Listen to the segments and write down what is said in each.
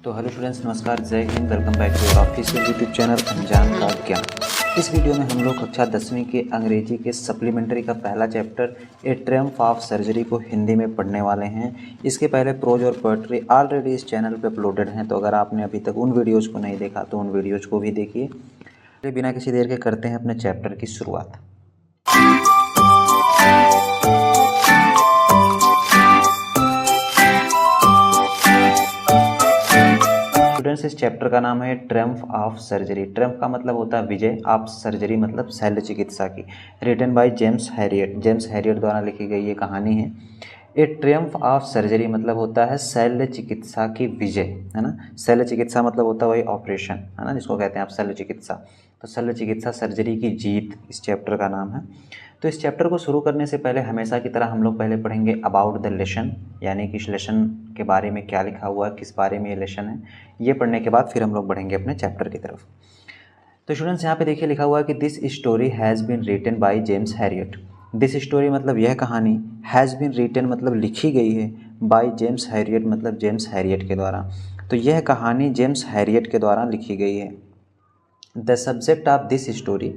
तो hello students, नमस्कार, जय हिंद। Welcome back to your official YouTube channel अनजान का ज्ञान। इस वीडियो में हम लोग कक्षा 10वीं के अंग्रेजी के सप्लीमेंट्री का पहला chapter A Triumph of surgery को हिंदी में पढ़ने वाले हैं। इसके पहले प्रोज और पोएट्री ऑलरेडी इस चैनल पे अपलोडेड हैं, तो अगर आपने अभी तक उन वीडियोज़ को नहीं देखा तो उन वीडियोज़ को भी देखिए। बिना किसी देर के करते हैं अपने चैप्टर की शुरुआत। स्टूडेंट्स, इस चैप्टर का नाम है ट्रियम्फ ऑफ सर्जरी। ट्रियम्फ का मतलब होता है विजय, ऑफ सर्जरी मतलब शल्य चिकित्सा की। Written by James Herriot, James Herriot द्वारा लिखी गई ये कहानी है। ए ट्रियम्फ ऑफ सर्जरी मतलब होता है शल्य चिकित्सा की विजय, है ना। शल्य चिकित्सा मतलब होता है वही ऑपरेशन, है ना, जिसको कहते हैं आप शल्य चिकित्सा। तो शल्य चिकित्सा सर्जरी की जीत इस चैप्टर का नाम है। तो इस चैप्टर को शुरू करने से पहले हमेशा की तरह हम लोग पहले पढ़ेंगे अबाउट द लेसन, यानी कि इस लेसन के बारे में क्या लिखा हुआ है, किस बारे में ये लेसन है। ये पढ़ने के बाद फिर हम लोग बढ़ेंगे अपने चैप्टर की तरफ। तो स्टूडेंट्स, यहाँ पे देखिए लिखा हुआ है कि this story has been written by James Herriot. This story मतलब यह कहानी, हैज़ बीन रिटन मतलब लिखी गई है, बाय जेम्स हैरियट मतलब जेम्स हैरियट के द्वारा। तो यह कहानी जेम्स हैरियट के द्वारा लिखी गई है। The subject of this story,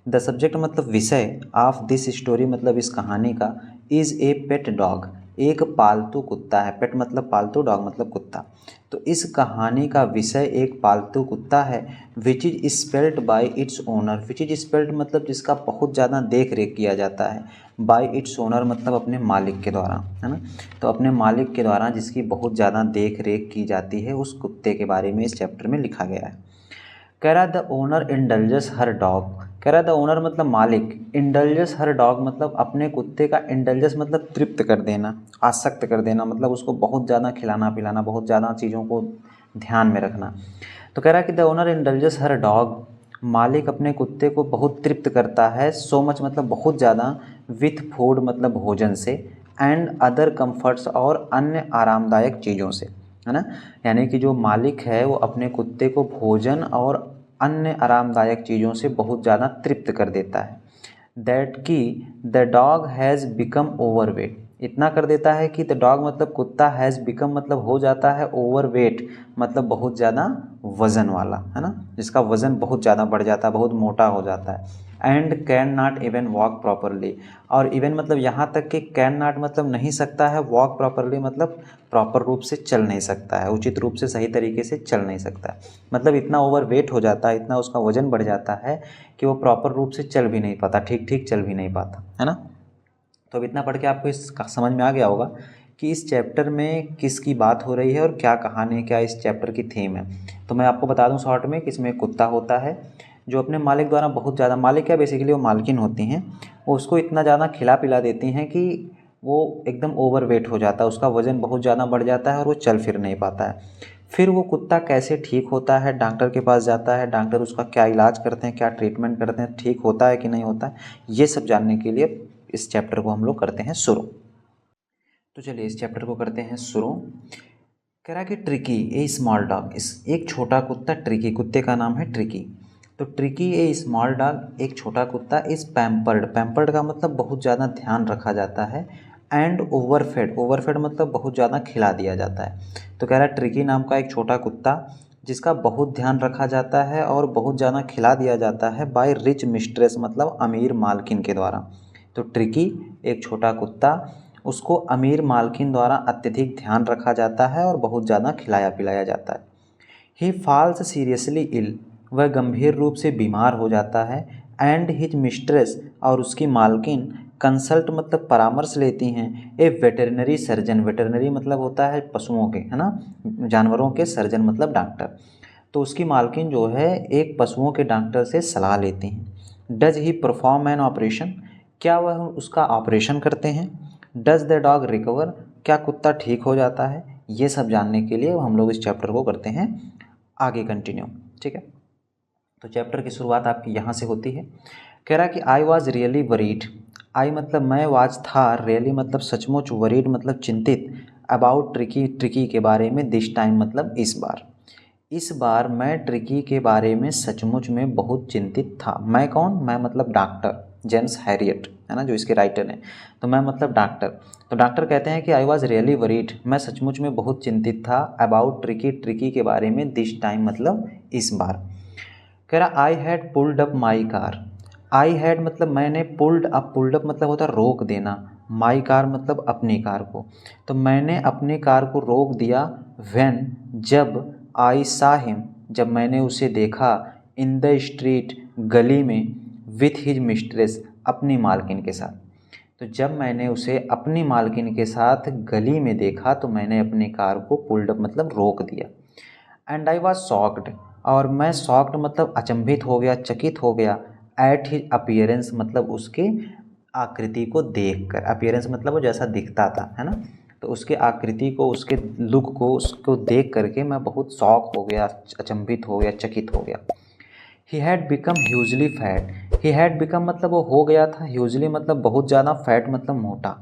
the subject मतलब विषय, ऑफ दिस स्टोरी मतलब इस कहानी का, इज़ ए पेट डॉग, एक पालतू कुत्ता है। पेट मतलब पालतू, डॉग मतलब कुत्ता। तो इस कहानी का विषय एक पालतू कुत्ता है। Which is spelled bye its owner, which is spelled मतलब जिसका बहुत ज़्यादा देख रेख किया जाता है। बाय इट्स ओनर मतलब अपने मालिक के द्वारा, है ना। तो अपने मालिक के द्वारा जिसकी बहुत ज़्यादा देख रेख की जाती है, उस कुत्ते के बारे में इस चैप्टर में लिखा गया है। कह रहा द ओनर इंडल्जस हर डॉग, कह रहा द ओनर मतलब मालिक, इंडल्जस हर डॉग मतलब अपने कुत्ते का, इंडल्जस मतलब तृप्त कर देना, आसक्त कर देना, मतलब उसको बहुत ज़्यादा खिलाना पिलाना, बहुत ज़्यादा चीज़ों को ध्यान में रखना। तो कह रहा कि द ओनर इंडल्जस हर डॉग, मालिक अपने कुत्ते को बहुत तृप्त करता है, सो मच मतलब बहुत ज़्यादा, विथ फूड मतलब भोजन से, एंड अदर कम्फर्ट्स और अन्य आरामदायक चीज़ों से, है ना। यानी कि जो मालिक है वो अपने कुत्ते को भोजन और अन्य आरामदायक चीज़ों से बहुत ज़्यादा तृप्त कर देता है। दैट कि the dog has become overweight, इतना कर देता है कि द डॉग मतलब कुत्ता, हैज़ बिकम मतलब हो जाता है, ओवरवेट मतलब बहुत ज़्यादा वज़न वाला, है ना, जिसका वज़न बहुत ज़्यादा बढ़ जाता है, बहुत मोटा हो जाता है। And can not even walk properly, और इवन मतलब यहाँ तक कि कैन नॉट मतलब नहीं सकता है, वॉक प्रॉपरली मतलब प्रॉपर रूप से चल नहीं सकता है, उचित रूप से सही तरीके से चल नहीं सकता है। मतलब इतना ओवरवेट हो जाता है, इतना उसका वजन बढ़ जाता है कि वो प्रॉपर रूप से चल भी नहीं पाता, ठीक ठीक चल भी नहीं पाता, है ना। तो अब इतना पढ़ के आपको इसका समझ में आ गया होगा कि इस चैप्टर में किसकी बात हो रही है और क्या कहानी है, क्या इस चैप्टर की थीम है। तो मैं आपको बता दूं शॉर्ट में कि इसमें कुत्ता होता है जो अपने मालिक द्वारा बहुत ज़्यादा, मालिक क्या बेसिकली वो मालकिन होती हैं, वो उसको इतना ज़्यादा खिला पिला देती हैं कि वो एकदम ओवरवेट हो जाता है, उसका वज़न बहुत ज़्यादा बढ़ जाता है और वो चल फिर नहीं पाता है। फिर वो कुत्ता कैसे ठीक होता है, डॉक्टर के पास जाता है, डॉक्टर उसका क्या इलाज करते हैं, क्या ट्रीटमेंट करते हैं, ठीक होता है कि नहीं होता है, ये सब जानने के लिए इस चैप्टर को हम लोग करते हैं शुरू। तो चलिए इस चैप्टर को करते हैं शुरू। कह रहा कि ट्रिकी ए स्मॉल डॉग, इस एक छोटा कुत्ता, ट्रिकी कुत्ते का नाम है ट्रिकी। तो ट्रिकी ए स्मॉल डॉग एक छोटा कुत्ता, इस पैम्पर्ड, पैम्पर्ड का मतलब बहुत ज़्यादा ध्यान रखा जाता है, एंड ओवरफेड, ओवरफेड मतलब बहुत ज़्यादा खिला दिया जाता है। तो कह रहा है ट्रिकी नाम का एक छोटा कुत्ता जिसका बहुत ध्यान रखा जाता है और बहुत ज़्यादा खिला दिया जाता है, बाय रिच मिस्ट्रेस मतलब अमीर मालकिन के द्वारा। तो ट्रिकी एक छोटा कुत्ता, उसको अमीर मालकिन द्वारा अत्यधिक ध्यान रखा जाता है और बहुत ज़्यादा खिलाया पिलाया जाता है। ही फॉल्स सीरियसली इल, वह गंभीर रूप से बीमार हो जाता है, एंड हिज मिस्ट्रेस और उसकी मालकिन कंसल्ट मतलब परामर्श लेती हैं, ए वेटरनरी सर्जन, वेटरनरी मतलब होता है पशुओं के, है ना, जानवरों के, सर्जन मतलब डॉक्टर। तो उसकी मालकिन जो है एक पशुओं के डॉक्टर से सलाह लेती हैं। Does he perform an operation, क्या वह उसका ऑपरेशन करते हैं। डज द डॉग रिकवर, क्या कुत्ता ठीक हो जाता है। ये सब जानने के लिए हम लोग इस चैप्टर को करते हैं आगे कंटिन्यू, ठीक है। तो चैप्टर की शुरुआत आपकी यहाँ से होती है। कह रहा कि आई वॉज रियली वरीड, आई मतलब मैं, वाज था, रियली मतलब सचमुच, वरीड मतलब चिंतित, अबाउट ट्रिकी, ट्रिकी के बारे में, दिस टाइम मतलब इस बार, इस बार मैं ट्रिकी के बारे में सचमुच में बहुत चिंतित था। मैं कौन, मैं मतलब डॉक्टर जेम्स हैरियट, है ना, जो इसके राइटर हैं। तो मैं मतलब डॉक्टर। तो डॉक्टर कहते हैं कि आई वॉज रियली वरीड, मैं सचमुच में बहुत चिंतित था, अबाउट ट्रिकी, ट्रिकी के बारे में, दिस टाइम मतलब इस बार। कह रहा I had pulled up my car, I had मतलब मैंने, पुल्ड अप, पुल्ड अप मतलब होता है रोक देना, माई कार मतलब अपनी कार को, तो मैंने अपनी कार को रोक दिया, व्हेन जब, आई सा हिम जब मैंने उसे देखा, इन द स्ट्रीट गली में, विथ हिज मिस्ट्रेस अपनी मालकिन के साथ। तो जब मैंने उसे अपनी मालकिन के साथ गली में देखा तो मैंने अपनी कार को पुल्ड अप मतलब रोक दिया। एंड आई वॉज शॉक्ड, और मैं शॉक्ड मतलब अचंभित हो गया, चकित हो गया, एट हिज अपीयरेंस मतलब उसके आकृति को देखकर, अपीयरेंस मतलब वो जैसा दिखता था, है ना, तो उसके आकृति को, उसके लुक को, उसको देख करके मैं बहुत शॉक हो गया, अचंभित हो गया, चकित हो गया। He had become hugely fat, he had become मतलब वो हो गया था, ह्यूजली मतलब बहुत ज़्यादा, फैट मतलब मोटा,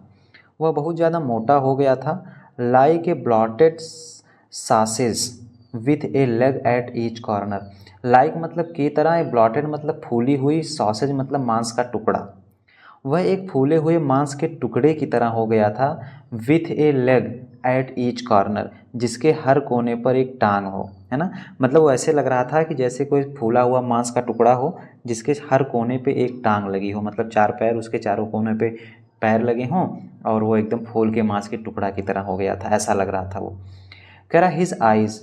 वह बहुत ज़्यादा मोटा हो गया था, like a bloated sausage with a leg at each corner, like मतलब की तरह, ए ब्लॉटेड मतलब फूली हुई, सॉसेज मतलब मांस का टुकड़ा, वह एक फूले हुए मांस के टुकड़े की तरह हो गया था, with a leg at each corner जिसके हर कोने पर एक टांग हो, है ना, मतलब वो ऐसे लग रहा था कि जैसे कोई फूला हुआ मांस का टुकड़ा हो जिसके हर कोने पे एक टांग लगी हो, मतलब चार पैर, उसके चारों कोने पे पैर लगे हों, और वो एकदम फूल के मांस के टुकड़ा की तरह हो गया था, ऐसा लग रहा था वो। कह रहा हिज आइज़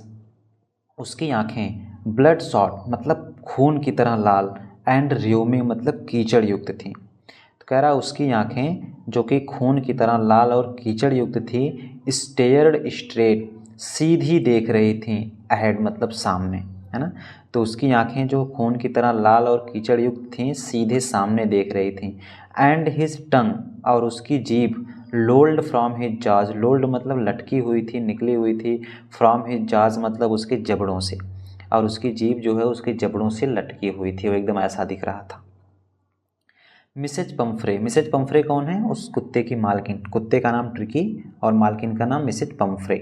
उसकी आँखें, ब्लड शॉट मतलब खून की तरह लाल, एंड र्यूमिंग मतलब कीचड़ युक्त थी। तो कह रहा उसकी आँखें जो कि खून की तरह लाल और कीचड़ युक्त थी, स्टेयर्ड स्ट्रेट सीधी देख रही थी, अहेड मतलब सामने, है ना, तो उसकी आँखें जो खून की तरह लाल और कीचड़ युक्त थीं सीधे सामने देख रही थी। एंड हिज टंग और उसकी जीभ, लोल्ड फ्रॉम हिज जाज, लोल्ड मतलब लटकी हुई थी, निकली हुई थी, फ्रॉम हिज जाज मतलब उसके जबड़ों से, और उसकी जीभ जो है उसके जबड़ों से लटकी हुई थी, वो एकदम ऐसा दिख रहा था। मिसेज पम्फ्रे, मिसेज पम्फ्रे कौन है, उस कुत्ते की मालकिन, कुत्ते का नाम ट्रिकी और मालकिन का नाम मिसेज पम्फ्रे।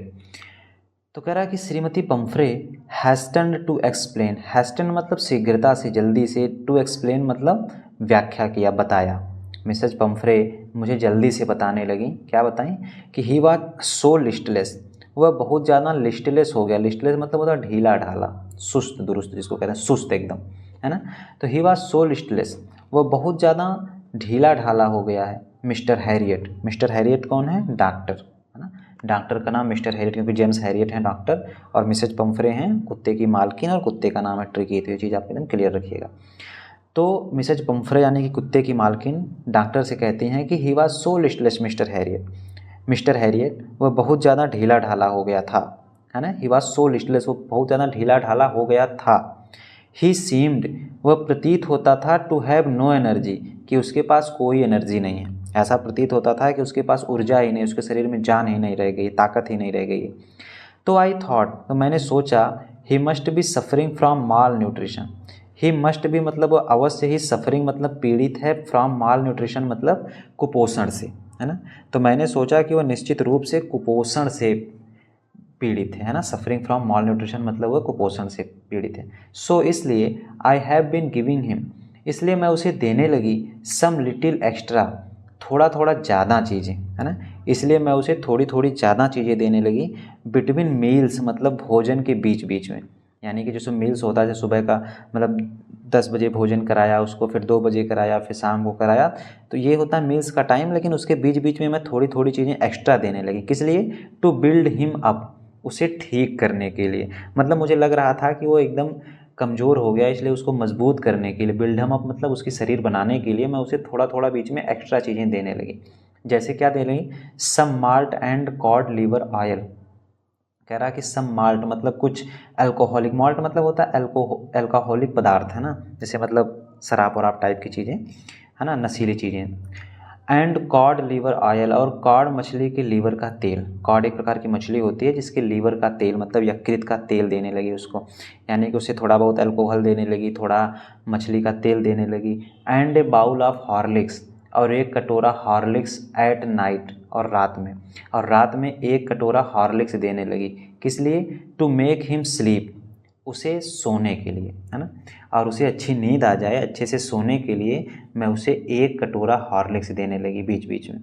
तो कह रहा है कि श्रीमती पम्फ्रे हैस्टन टू एक्सप्लेन, हैस्टन मतलब शीघ्रता से, जल्दी से, टू एक्सप्लेन मतलब व्याख्या किया, बताया, मिसेज पम्फ्रे मुझे जल्दी से बताने लगी, क्या बताएं, कि ही वॉज सो लिस्टलेस, वह बहुत ज़्यादा लिस्टलेस हो गया, लिस्टलेस मतलब होता ढीला ढाला, सुस्त दुरुस्त जिसको कहते हैं, सुस्त एकदम, है ना, तो ही वॉज सो लिस्टलेस, वह बहुत ज़्यादा ढीला ढाला हो गया है। मिस्टर हैरियट, मिस्टर हैरियट कौन है, डॉक्टर, है ना, डॉक्टर का नाम मिस्टर हैरियट, क्योंकि जेम्स हैरियट हैं डॉक्टर, और मिसेज पम्फ्रे हैं कुत्ते की मालकिन, और कुत्ते का नाम है ट्रिकी, तो ये चीज़ आप एकदम क्लियर रखिएगा। तो मिसेज पम्फ्रे यानी कि कुत्ते की मालकिन डॉक्टर से कहती हैं कि he was so listless mister Harriet, mister Harriet वह बहुत ज़्यादा ढीला ढाला हो गया था, है ना, ही वॉज सो लिस्टलेस वो बहुत ज़्यादा ढीला ढाला हो गया था। ही सीम्ड वह प्रतीत होता था, टू हैव नो एनर्जी कि उसके पास कोई एनर्जी नहीं है, ऐसा प्रतीत होता था कि उसके पास ऊर्जा ही नहीं, उसके शरीर में जान ही नहीं रह गई, ताकत ही नहीं रह गई। तो आई थॉट तो मैंने सोचा, he must be suffering from mall nutrition, he must be मतलब वो अवश्य ही, सफरिंग मतलब पीड़ित है, फ्रॉम माल न्यूट्रिशन मतलब कुपोषण से, है ना, तो मैंने सोचा कि वह निश्चित रूप से कुपोषण से पीड़ित है ना, सफरिंग फ्रॉम माल न्यूट्रिशन मतलब वह कुपोषण से पीड़ित है। सो इसलिए I have been giving him, इसलिए मैं उसे देने लगी, सम लिटिल एक्स्ट्रा थोड़ा थोड़ा ज़्यादा चीज़ें, है ना, इसलिए मैं उसे थोड़ी थोड़ी ज़्यादा चीज़ें देने लगी, बिटवीन मील्स मतलब भोजन के बीच बीच में, यानी कि जैसे मील्स होता है, सुबह का मतलब 10 बजे भोजन कराया उसको, फिर 2 बजे कराया, फिर शाम को कराया, तो ये होता है मील्स का टाइम, लेकिन उसके बीच बीच में मैं थोड़ी थोड़ी चीज़ें एक्स्ट्रा देने लगी, किस लिए, टू बिल्ड हिम अप, उसे ठीक करने के लिए, मतलब मुझे लग रहा था कि वो एकदम कमज़ोर हो गया, इसलिए उसको मजबूत करने के लिए, बिल्ड हम अप मतलब उसकी शरीर बनाने के लिए मैं उसे थोड़ा थोड़ा बीच में एक्स्ट्रा चीज़ें देने लगी। जैसे क्या दे लगी, some malt and cod liver oil, कह रहा कि सम माल्ट मतलब कुछ अल्कोहलिक, माल्ट मतलब होता है अल्कोहलिक पदार्थ, है ना, जैसे मतलब शराब वराब टाइप की चीज़ें, है ना, नशीली चीज़ें। एंड कॉड लीवर ऑयल और कॉड मछली के लीवर का तेल, कॉड एक प्रकार की मछली होती है जिसके लीवर का तेल मतलब यकृत का तेल देने लगी उसको, यानी कि उसे थोड़ा बहुत अल्कोहल देने लगी, थोड़ा मछली का तेल देने लगी। And a bowl of Horlicks और एक कटोरा हॉर्लिक्स एट नाइट और रात में, और रात में एक कटोरा हॉर्लिक्स देने लगी, किस लिए, टू मेक हिम स्लीप उसे सोने के लिए, है ना, और उसे अच्छी नींद आ जाए, अच्छे से सोने के लिए मैं उसे 1 कटोरा हॉर्लिक्स देने लगी बीच बीच में।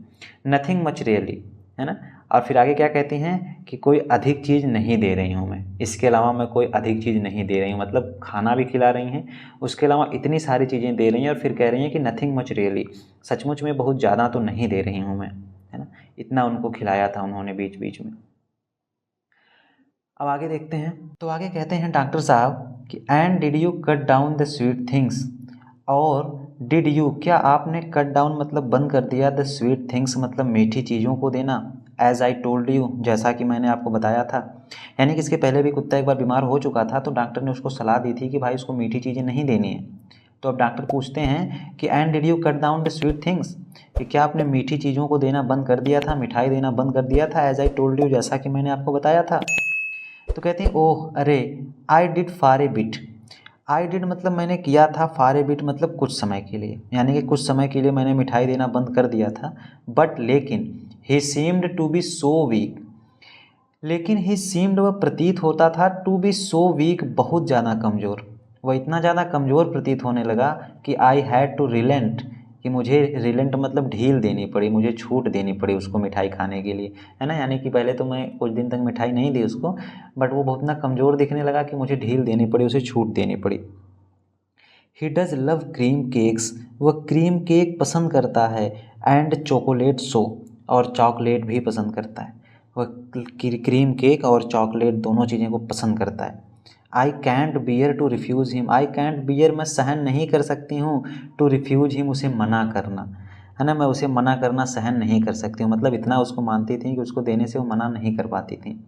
नथिंग मच रियली, है ना। और फिर आगे क्या कहती हैं कि कोई अधिक चीज़ नहीं दे रही हूँ मैं, इसके अलावा मैं कोई अधिक चीज़ नहीं दे रही हूँ, मतलब खाना भी खिला रही हैं, उसके अलावा इतनी सारी चीज़ें दे रही हैं, और फिर कह रही हैं कि नथिंग मच रियली, सचमुच में बहुत ज़्यादा तो नहीं दे रही हूँ मैं, है ना। इतना उनको खिलाया था उन्होंने बीच बीच में। अब आगे देखते हैं, तो आगे कहते हैं डॉक्टर साहब कि and did you cut down the sweet things, और डिड यू, क्या आपने कट डाउन मतलब बंद कर दिया, द स्वीट थिंग्स मतलब मीठी चीज़ों को देना, एज आई टोल्ड यू, जैसा कि मैंने आपको बताया था। यानी कि इसके पहले भी कुत्ता एक बार बीमार हो चुका था, तो डॉक्टर ने उसको सलाह दी थी कि भाई उसको मीठी चीज़ें नहीं देनी है। तो अब डॉक्टर पूछते हैं कि and did you cut down the sweet things, कि क्या आपने मीठी चीज़ों को देना बंद कर दिया था, मिठाई देना बंद कर दिया था, एज आई टोल्ड यू, जैसा कि मैंने आपको बताया था। तो कहते हैं ओह अरे, I did far A bit, I did मतलब मैंने किया था, फार ए बिट मतलब कुछ समय के लिए, यानी कि कुछ समय के लिए मैंने मिठाई देना बंद कर दिया था। बट लेकिन he seemed to be so weak, लेकिन ही सीम्ड वह प्रतीत होता था, टू बी सो वीक बहुत ज़्यादा कमज़ोर, वह इतना ज़्यादा कमज़ोर प्रतीत होने लगा कि आई हैड टू रिलेंट, कि मुझे रिलेंट मतलब ढील देनी पड़ी, मुझे छूट देनी पड़ी उसको मिठाई खाने के लिए, है ना। यानी कि पहले तो मैं कुछ दिन तक मिठाई नहीं दी उसको, बट वो बहुत ना कमज़ोर दिखने लगा कि मुझे ढील देनी पड़ी, उसे छूट देनी पड़ी। He does love cream cakes, वह क्रीम केक पसंद करता है, एंड चॉकलेट सो, और चॉकलेट भी पसंद करता है। वह क्रीम केक और चॉकलेट दोनों चीज़ें को पसंद करता है। I can't bear to refuse him, I can't bear मैं सहन नहीं कर सकती हूँ, टू रिफ्यूज़ हिम उसे मना करना, है ना। मैं उसे मना करना सहन नहीं कर सकती हूँ, मतलब इतना उसको मानती थी कि उसको देने से वो मना नहीं कर पाती थी।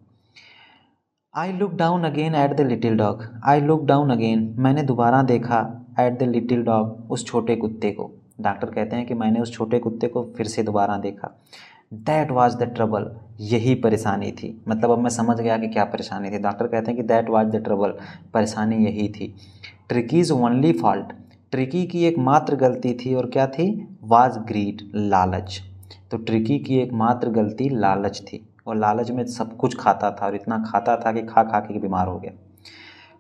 I look down again at the little dog, I look down again मैंने दोबारा देखा, एट द लिटिल डॉग उस छोटे कुत्ते को। डॉक्टर कहते हैं कि मैंने उस छोटे कुत्ते को फिर से दोबारा देखा। दैट वाज द ट्रबल, यही परेशानी थी, मतलब अब मैं समझ गया कि क्या परेशानी थी। डॉक्टर कहते हैं कि दैट वाज द ट्रबल, परेशानी यही थी। ट्रिकीज़ ओनली फॉल्ट, ट्रिकी की एकमात्र गलती थी, और क्या थी, वाज ग्रीड, लालच। तो ट्रिकी की एकमात्र गलती लालच थी, और लालच में सब कुछ खाता था, और इतना खाता था कि खा खा के बीमार हो गया।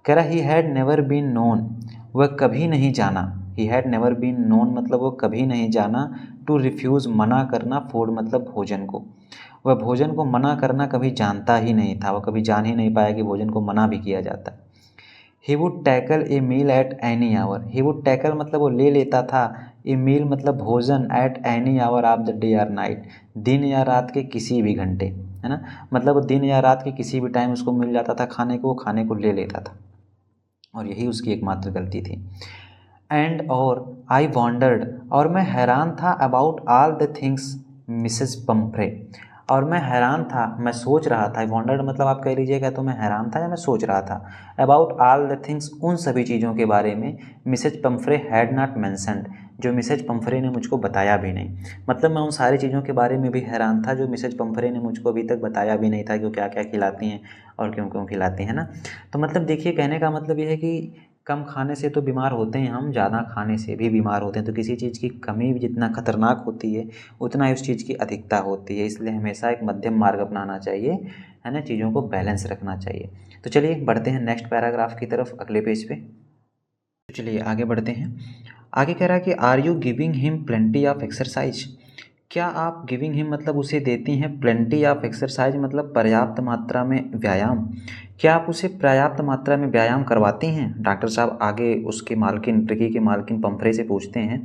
कह रहा he had never been known, वह कभी नहीं जाना, he had never been known मतलब वो कभी नहीं जाना, टू रिफ्यूज़ मना करना, फूड मतलब भोजन को, वह भोजन को मना करना कभी जानता ही नहीं था, वह कभी जान ही नहीं पाया कि भोजन को मना भी किया जाता है। He would tackle a meal at any hour, he would tackle मतलब वो ले लेता था, ए मील मतलब भोजन, at any hour of the day और नाइट, दिन या रात के किसी भी घंटे, है ना। मतलब दिन या रात के किसी भी टाइम उसको मिल जाता था खाने को, वो खाने को ले लेता था, और यही उसकी एकमात्र गलती थी। एंड और आई वॉन्डर्ड, और मैं हैरान था, about all the things Mrs Pomfrey, और मैं हैरान था, मैं सोच रहा था, वॉन्डर्ड मतलब आप कह लीजिएगा तो मैं हैरान था या मैं सोच रहा था, अबाउट ऑल द थिंग्स उन सभी चीज़ों के बारे में, Mrs Pumphrey had not mentioned, जो मिसेज पम्फ्रे ने मुझको बताया भी नहीं। मतलब मैं उन सारी चीज़ों के बारे में भी हैरान था जो मिसेज पम्फ्रे ने मुझको अभी तक बताया भी नहीं था कि वो क्या क्या खिलाती हैं और क्यों क्यों खिलाती हैं ना। तो मतलब देखिए, कहने का मतलब ये है कि कम खाने से तो बीमार होते हैं हम, ज़्यादा खाने से भी बीमार होते हैं। तो किसी चीज़ की कमी भी जितना खतरनाक होती है उतना ही उस चीज़ की अधिकता होती है, इसलिए हमेशा एक मध्यम मार्ग अपनाना चाहिए, है ना, चीज़ों को बैलेंस रखना चाहिए। तो चलिए बढ़ते हैं नेक्स्ट पैराग्राफ की तरफ, अगले पेज पे। तो चलिए आगे बढ़ते हैं। आगे कह रहा है कि are you giving him plenty of exercise, क्या आप गिविंग हिम मतलब उसे देती हैं प्लेंटी ऑफ एक्सरसाइज मतलब पर्याप्त मात्रा में व्यायाम, क्या आप उसे पर्याप्त मात्रा में व्यायाम करवाती हैं। डॉक्टर साहब आगे उसके मालकिन, ट्रिकी के मालकिन पम्फ्रे से पूछते हैं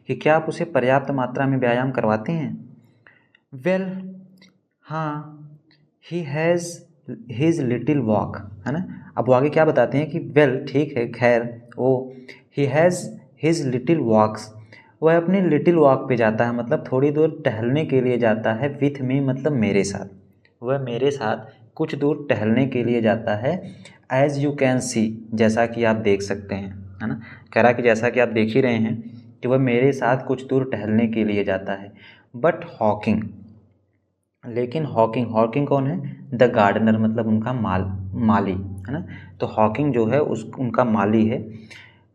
कि क्या आप उसे पर्याप्त मात्रा में व्यायाम करवाती हैं। वेल हाँ, ही हैज़ हिज लिटिल वॉक, है ना। अब वो आगे क्या बताते हैं कि वेल ठीक है, खैर वो, ही हैज़ हिज लिटिल वॉक्स, वह अपनी लिटिल वॉक पे जाता है, मतलब थोड़ी दूर टहलने के लिए जाता है, विथ मी मतलब मेरे साथ, वह मेरे साथ कुछ दूर टहलने के लिए जाता है, एज़ यू कैन सी जैसा कि आप देख सकते हैं, है ना। कह रहा कि जैसा कि आप देख ही रहे हैं कि वह मेरे साथ कुछ दूर टहलने के लिए जाता है। बट हॉकिंग, लेकिन हॉकिंग, हॉकिंग कौन है, द गार्डनर मतलब उनका माली, है ना। तो हॉकिंग जो है उस उनका माली है।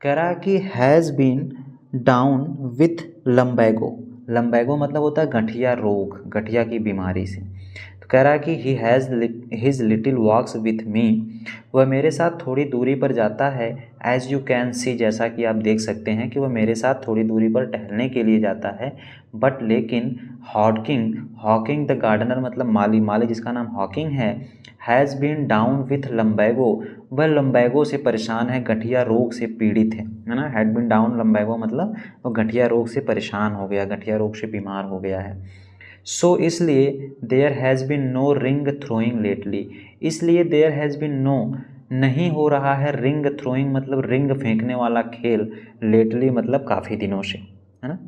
कह रहा है कि हैज़ बीन डाउन विथ लम्बैगो, लम्बैगो मतलब होता है गठिया रोग, गठिया की बीमारी से। तो कह रहा है कि he has his little walks with me, वह मेरे साथ थोड़ी दूरी पर जाता है। एज़ यू कैन सी, जैसा कि आप देख सकते हैं कि वह मेरे साथ थोड़ी दूरी पर टहलने के लिए जाता है। बट लेकिन हॉकिंग, हॉकिंग द गार्डनर मतलब माली, माली जिसका नाम हॉकिंग है, हैज़ बीन डाउन विथ लम्बैगो, वह लम्बैगो से परेशान है, गठिया रोग से पीड़ित है ना। हैड बीन डाउन लम्बैगो मतलब वो गठिया रोग से परेशान हो गया, गठिया रोग से बीमार हो गया है। सो इसलिए there has been no ring throwing lately, इसलिए देयर हैज़ बीन नो नहीं हो रहा है रिंग थ्रोइंग मतलब रिंग फेंकने वाला खेल, लेटली मतलब काफ़ी दिनों से, है ना।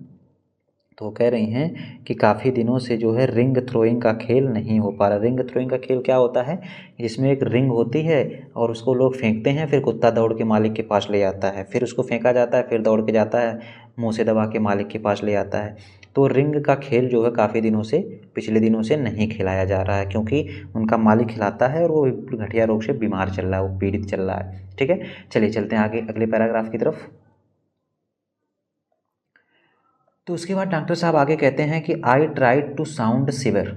तो कह रही हैं कि काफ़ी दिनों से जो है रिंग थ्रोइंग का खेल नहीं हो पा रहा। रिंग थ्रोइंग का खेल क्या होता है, जिसमें एक रिंग होती है और उसको लोग फेंकते हैं, फिर कुत्ता दौड़ के मालिक के पास ले आता है, फिर उसको फेंका जाता है, फिर दौड़ के जाता है, मुँह से दबा के मालिक के पास ले आता है। तो रिंग का खेल जो है काफ़ी दिनों से, पिछले दिनों से नहीं खिलाया जा रहा है, क्योंकि उनका मालिक खिलाता है और वो गठिया रोग से बीमार चल रहा है, वो पीड़ित चल रहा है। ठीक है, चलिए चलते हैं आगे अगले पैराग्राफ की तरफ। तो उसके बाद डॉक्टर साहब आगे कहते हैं कि I tried to sound severe,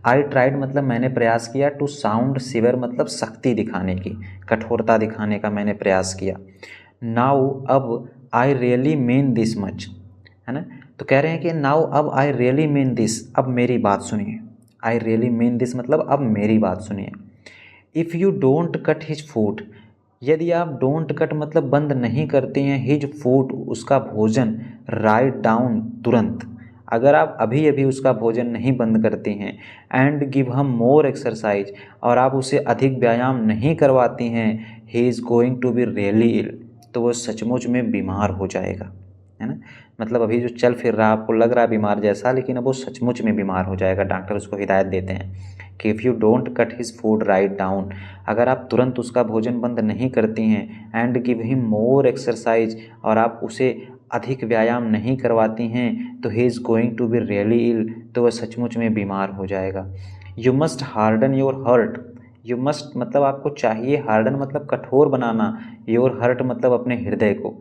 I tried मतलब मैंने प्रयास किया, टू साउंड सिवर मतलब सख्ती दिखाने की, कठोरता दिखाने का मैंने प्रयास किया। नाउ अब I really mean this much, है ना। तो कह रहे हैं कि नाउ अब आई रियली मीन दिस, अब मेरी बात सुनिए। आई रियली मीन दिस मतलब अब मेरी बात सुनिए। If you don't cut his food, यदि आप डोंट कट मतलब बंद नहीं करते हैं हिज फूड उसका भोजन, राइट डाउन तुरंत, अगर आप अभी अभी उसका भोजन नहीं बंद करते हैं, एंड गिव हम मोर एक्सरसाइज और आप उसे अधिक व्यायाम नहीं करवाती हैं, he is going to be really ill, तो वो सचमुच में बीमार हो जाएगा, है ना। मतलब अभी जो चल फिर रहा आपको लग रहा है बीमार जैसा, लेकिन अब वो सचमुच में बीमार हो जाएगा। डॉक्टर उसको हिदायत देते हैं कि if you don't cut his food right down, अगर आप तुरंत उसका भोजन बंद नहीं करती हैं, and give him more exercise और आप उसे अधिक व्यायाम नहीं करवाती हैं, तो he is going to be really ill, तो वह सचमुच में बीमार हो जाएगा। You must harden your heart, you must मतलब आपको चाहिए, हार्डन मतलब कठोर बनाना, योर हर्ट मतलब अपने हृदय को,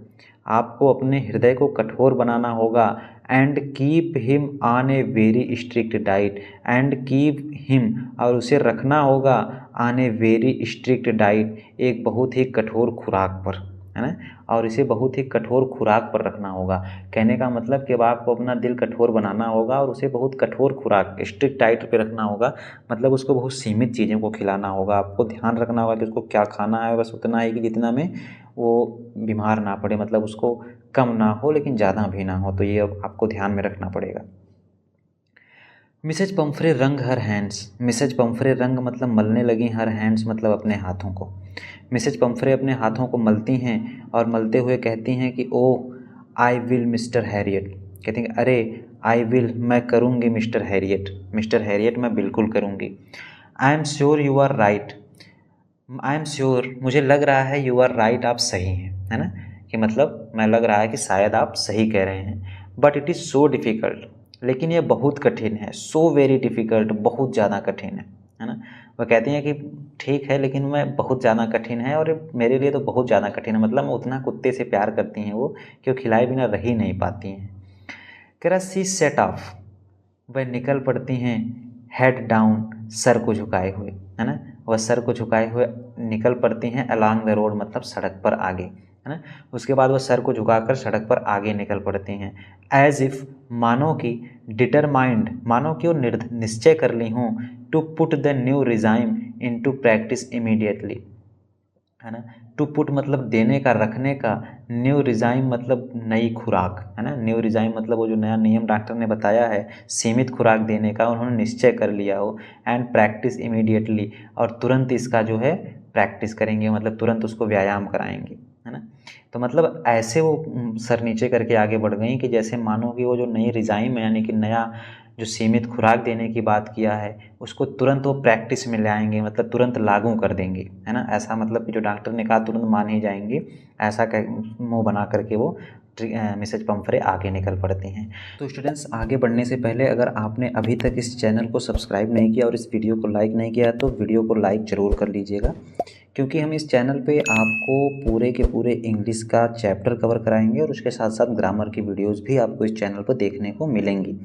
आपको अपने हृदय को कठोर बनाना होगा। And keep him on a very strict diet, and keep him और उसे रखना होगा on a very strict diet, एक बहुत ही कठोर खुराक पर, है ना। और इसे बहुत ही कठोर खुराक पर रखना होगा। कहने का मतलब कि अब आपको अपना दिल कठोर बनाना होगा और उसे बहुत कठोर खुराक स्ट्रिक्ट डाइट पे रखना होगा, मतलब उसको बहुत सीमित चीज़ों को खिलाना होगा। आपको ध्यान रखना होगा कि उसको क्या खाना है, बस उतना ही कि जितना में वो बीमार ना पड़े, मतलब उसको कम ना हो लेकिन ज़्यादा भी ना हो, तो ये आपको ध्यान में रखना पड़ेगा। मिसेज पंफ्रे रंग हर हैंड्स, मिसेज पंफ्रे रंग मतलब मलने लगी, हर हैंड्स मतलब अपने हाथों को। मिसेज पंफ्रे अपने हाथों को मलती हैं और मलते हुए कहती हैं कि ओह आई विल मिस्टर हैरियट, कहती हैं अरे आई विल मैं करूँगी मिस्टर हैरियट, मिस्टर हैरियट मैं बिल्कुल करूँगी। I am sure you are right, I am sure मुझे लग रहा है, यू आर राइट आप सही हैं, है ना, कि मतलब मैं लग रहा है कि शायद आप सही कह रहे हैं। But it is so difficult, लेकिन ये बहुत कठिन है, सो वेरी डिफ़िकल्ट बहुत ज़्यादा कठिन है ना। वह कहती हैं कि ठीक है लेकिन मैं बहुत ज़्यादा कठिन है, और मेरे लिए तो बहुत ज़्यादा कठिन है, मतलब उतना कुत्ते से प्यार करती हैं वो कि वो खिलाए बिना रह ही नहीं पाती हैं। कह रहा सी सेट ऑफ, वह निकल पड़ती हैं हेड डाउन सर को झुकाए हुए, है ना, वह सर को झुकाए हुए निकल पड़ती हैं अलॉन्ग द रोड मतलब सड़क पर आगे, है ना। उसके बाद वह सर को झुकाकर सड़क पर आगे निकल पड़ती हैं। एज इफ़ मानो कि, डिटरमाइंड मानो कि वो निश्चय कर ली हूँ, to put the new regime into practice immediately, है ना। टू पुट मतलब देने का, रखने का, न्यू रिजाइम मतलब नई खुराक, है ना। न्यू रिजाइम मतलब वो जो नया नियम डॉक्टर ने बताया है सीमित खुराक देने का, उन्होंने निश्चय कर लिया हो। एंड प्रैक्टिस इमीडिएटली और तुरंत इसका जो है प्रैक्टिस करेंगे, मतलब तुरंत उसको व्यायाम कराएंगे, है ना। तो मतलब ऐसे वो सर नीचे करके आगे बढ़ गई कि जैसे मानो कि वो जो नई रिजाइम है यानी कि नया जो सीमित खुराक देने की बात किया है उसको तुरंत वो प्रैक्टिस में ले आएंगे, मतलब तुरंत लागू कर देंगे, है ना। ऐसा मतलब कि जो डॉक्टर ने कहा तुरंत मान ही जाएंगे, ऐसा मुंह बना करके वो मिसेज पंफ्रे आगे निकल पड़ती हैं। तो स्टूडेंट्स आगे बढ़ने से पहले अगर आपने अभी तक इस चैनल को सब्सक्राइब नहीं किया और इस वीडियो को लाइक नहीं किया तो वीडियो को लाइक ज़रूर कर लीजिएगा, क्योंकि हम इस चैनल पे आपको पूरे के पूरे इंग्लिश का चैप्टर कवर कराएंगे और उसके साथ साथ ग्रामर की वीडियोस भी आपको इस चैनल पर देखने को मिलेंगी।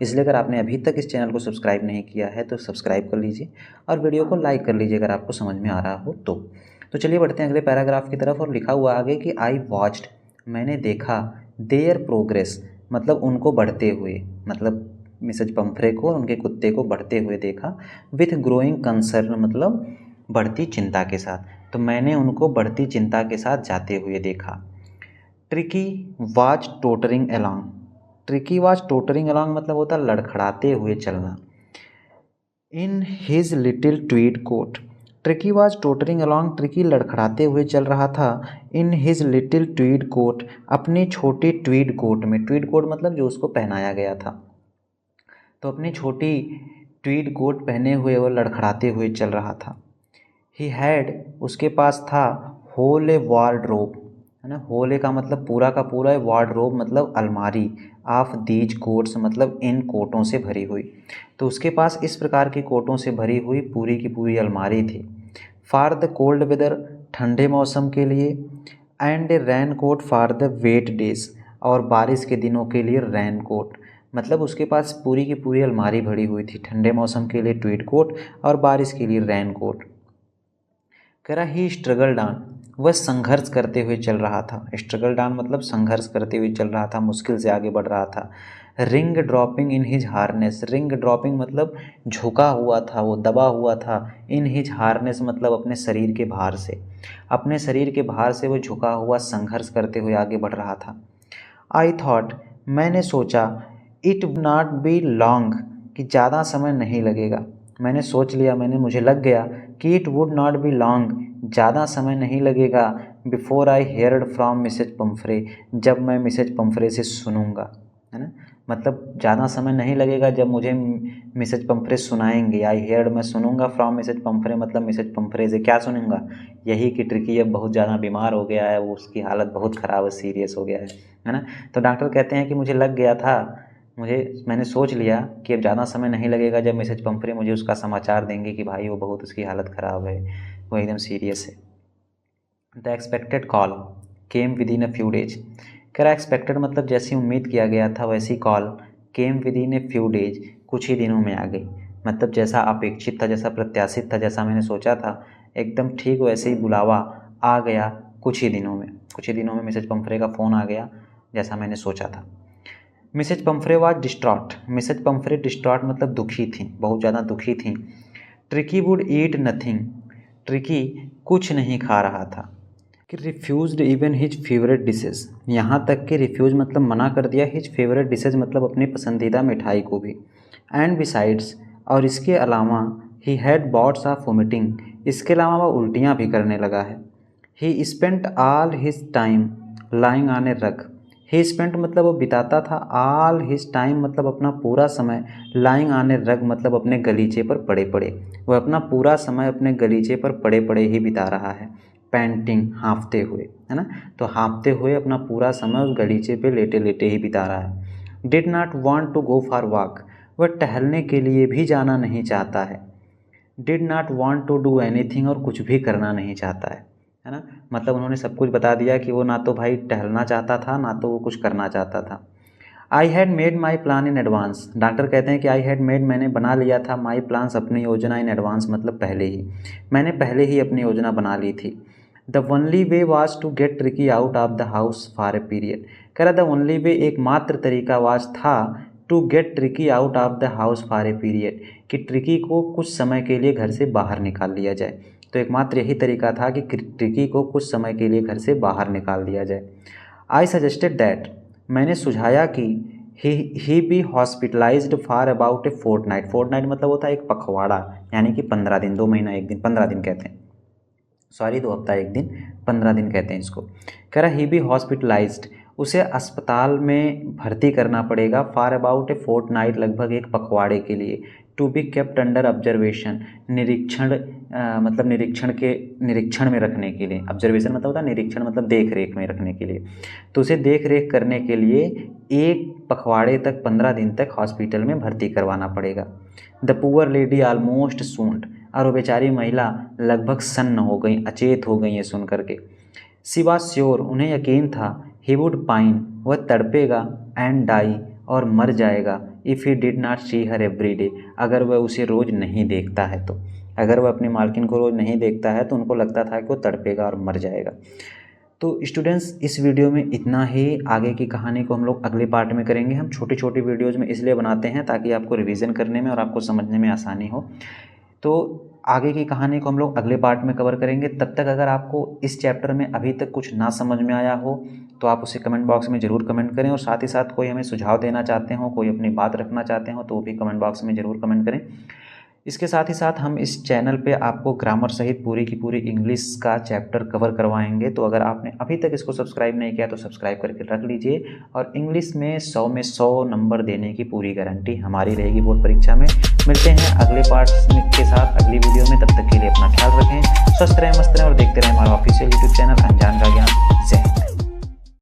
इसलिए अगर आपने अभी तक इस चैनल को सब्सक्राइब नहीं किया है तो सब्सक्राइब कर लीजिए और वीडियो को लाइक कर लीजिए अगर आपको समझ में आ रहा हो तो चलिए बढ़ते हैं अगले पैराग्राफ की तरफ। और लिखा हुआ आगे कि आई वॉच्ड, मैंने देखा, देयर प्रोग्रेस मतलब उनको बढ़ते हुए, मतलब मिसेज पंफ्रे को और उनके कुत्ते को बढ़ते हुए देखा, विथ ग्रोइंग कंसर्न मतलब बढ़ती चिंता के साथ। तो मैंने उनको बढ़ती चिंता के साथ जाते हुए देखा। Tricki was tottering along, Tricki was tottering along मतलब होता लड़खड़ाते हुए चलना। In his little tweed coat, Tricki was tottering along, Tricki लड़खड़ाते हुए चल रहा था। In his little tweed coat, अपनी छोटी ट्वीड कोट में, ट्वीड कोट मतलब जो उसको पहनाया गया था, तो अपनी छोटी ट्वीड कोट पहने हुए वो लड़खड़ाते हुए चल रहा था। ही हैड, उसके पास था, होल ए वार्डरोब, है ना, होल ए का मतलब पूरा का पूरा है, वार्डरोब मतलब अलमारी, ऑफ दीज कोट्स मतलब इन कोटों से भरी हुई। तो उसके पास इस प्रकार की कोटों से भरी हुई पूरी की पूरी अलमारी थी। फॉर द कोल्ड वेदर, ठंडे मौसम के लिए, and a raincoat for the wet days, और बारिश के दिनों के लिए रैन कोट, मतलब उसके पास पूरी की पूरी अलमारी भरी हुई थी, ठंडे मौसम के लिए ट्वीड कोट और बारिश के लिए रैन कोट। कह रहा ही स्ट्रगल डाउन, वह संघर्ष करते हुए चल रहा था। स्ट्रगल डाउन मतलब संघर्ष करते हुए चल रहा था, मुश्किल से आगे बढ़ रहा था। Ring dropping in his harness, ring dropping मतलब झुका हुआ था, वो दबा हुआ था। इन हिज हार्नेस मतलब अपने शरीर के भार से, अपने शरीर के भार से वो झुका हुआ संघर्ष करते हुए आगे बढ़ रहा था। आई थॉट, मैंने सोचा, it would not be long, कि ज़्यादा समय नहीं लगेगा। मैंने सोच लिया, मुझे लग गया कि it would not be long, ज़्यादा समय नहीं लगेगा, before I heard from Mrs Pumphrey, जब मैं मिसेज पंफ्रे से सुनूंगा, है ना, मतलब ज़्यादा समय नहीं लगेगा जब मुझे मिसेज पंफ्रे सुनाएंगे। आई हेयर्ड मैं सुनूंगा, फ्रॉम मिसेज पंफ्रे मतलब मिसेज पंफ्रे से क्या सुनूंगा, यही कि ट्रिकी अब बहुत ज़्यादा बीमार हो गया है, वो उसकी हालत बहुत ख़राब है, सीरियस हो गया है ना। तो डॉक्टर कहते हैं कि मुझे लग गया था, मैंने सोच लिया कि अब ज़्यादा समय नहीं लगेगा जब मिसेज पंफ्रे मुझे उसका समाचार देंगे कि भाई वो बहुत उसकी हालत ख़राब है, वो एकदम सीरियस है। The expected call came with in a few days, कह रहा एक्सपेक्टेड मतलब जैसी उम्मीद किया गया था वैसी call came with in a few days, कुछ ही दिनों में आ गई। मतलब जैसा अपेक्षित था, जैसा प्रत्याशित था, जैसा मैंने सोचा था, एकदम ठीक वैसे ही बुलावा आ गया कुछ ही दिनों में। कुछ ही दिनों में मिसेज पंफ्रे का फ़ोन आ गया जैसा मैंने सोचा था। Mrs Pumphrey was distraught, Mrs Pumphrey distraught मतलब दुखी थी, बहुत ज़्यादा दुखी थी। Tricki would eat nothing, Tricki कुछ नहीं खा रहा था। कि refused even his favourite dishes, यहाँ तक कि रिफ्यूज़ मतलब मना कर दिया, हिज फेवरेट डिशेज़ मतलब अपनी पसंदीदा मिठाई को भी। एंड बिसाइड्स, और इसके अलावा, he had bouts of vomiting, इसके अलावा वह उल्टियाँ भी करने लगा है। He spent all his time lying on a rug, he spent मतलब वो बिताता था, ऑल हिज टाइम मतलब अपना पूरा समय, लाइंग ऑन ए रग मतलब अपने गलीचे पर पड़े पड़े, वह अपना पूरा समय अपने गलीचे पर पड़े पड़े ही बिता रहा है। पैंटिंग हाँफते हुए, है ना, तो हाँफते हुए अपना पूरा समय उस गलीचे पे लेटे लेटे ही बिता रहा है। Did not want to go for walk, वह टहलने के लिए भी जाना नहीं चाहता है। Did not want to do anything, और कुछ भी करना नहीं चाहता है ना, मतलब उन्होंने सब कुछ बता दिया कि वो ना तो भाई टहलना चाहता था ना तो वो कुछ करना चाहता था। I had made my plan in advance, doctor कहते हैं कि आई हैड मेड मैंने बना लिया था, माई प्लान्स अपनी योजना, इन एडवांस मतलब पहले ही, मैंने पहले ही अपनी योजना बना ली थी। The only way was to get Tricki out of the house for a period, कह रहा द ओनली वे एकमात्र तरीका वाज था, to get Tricki out of the house for a period, कि ट्रिकी को कुछ समय के लिए घर से बाहर निकाल लिया जाए। तो एकमात्र यही तरीका था कि ट्रिकी को कुछ समय के लिए घर से बाहर निकाल दिया जाए। आई सजेस्टेड दैट, मैंने सुझाया कि he be hospitalised for about a fortnight, fortnight मतलब होता है एक पखवाड़ा, यानी कि 15 दिन, 2 महीना 1 दिन, 15 दिन कहते हैं, सॉरी 2 हफ्ता 1 दिन, 15 दिन कहते हैं इसको। कह रहा ही बी हॉस्पिटलाइज्ड, उसे अस्पताल में भर्ती करना पड़ेगा, फॉर अबाउट ए फोर्टनाइट लगभग एक पखवाड़े के लिए। To be kept under observation, निरीक्षण मतलब निरीक्षण में रखने के लिए, ऑब्जर्वेशन मतलब होता है निरीक्षण मतलब देख रेख में रखने के लिए, तो उसे देख रेख करने के लिए एक पखवाड़े तक 15 दिन तक हॉस्पिटल में भर्ती करवाना पड़ेगा। द पुअर लेडी ऑलमोस्ट सून्ड, और वो बेचारी महिला लगभग सन्न हो गई, अचेत हो गई ये सुन करके। शी वॉज श्योर, उन्हें यकीन था, ही वुड पाइन, वह तड़पेगा, एंड डाई, और मर जाएगा, if he did not see her every day, अगर वह उसे रोज़ नहीं देखता है तो। अगर वह अपनी मालकिन को रोज़ नहीं देखता है तो उनको लगता था कि वो तड़पेगा और मर जाएगा। तो स्टूडेंट्स, इस वीडियो में इतना ही। आगे की कहानी को हम लोग अगले पार्ट में करेंगे। हम छोटी छोटी वीडियोज़ में इसलिए बनाते हैं ताकि आपको रिवीजन करने में और आपको समझने में आसानी हो। तो आगे की कहानी को हम लोग अगले पार्ट में कवर करेंगे। तब तक अगर आपको इस चैप्टर में अभी तक कुछ ना समझ में आया हो तो आप उसे कमेंट बॉक्स में ज़रूर कमेंट करें, और साथ ही साथ कोई हमें सुझाव देना चाहते हो, कोई अपनी बात रखना चाहते हो तो वो भी कमेंट बॉक्स में ज़रूर कमेंट करें। इसके साथ ही साथ हम इस चैनल पे आपको ग्रामर सहित पूरी की पूरी इंग्लिश का चैप्टर कवर करवाएंगे। तो अगर आपने अभी तक इसको सब्सक्राइब नहीं किया तो सब्सक्राइब करके रख लीजिए, और इंग्लिश में 100 में 100 नंबर देने की पूरी गारंटी हमारी रहेगी बोर्ड परीक्षा में। मिलते हैं अगले पार्ट के साथ अगली वीडियो में। तब तक के लिए अपना ख्याल रखें, स्वस्थ रहें, मस्त रहें और देखते रहें हमारा ऑफिशियल यूट्यूब चैनल अनजान का ज्ञान। जय हिंद।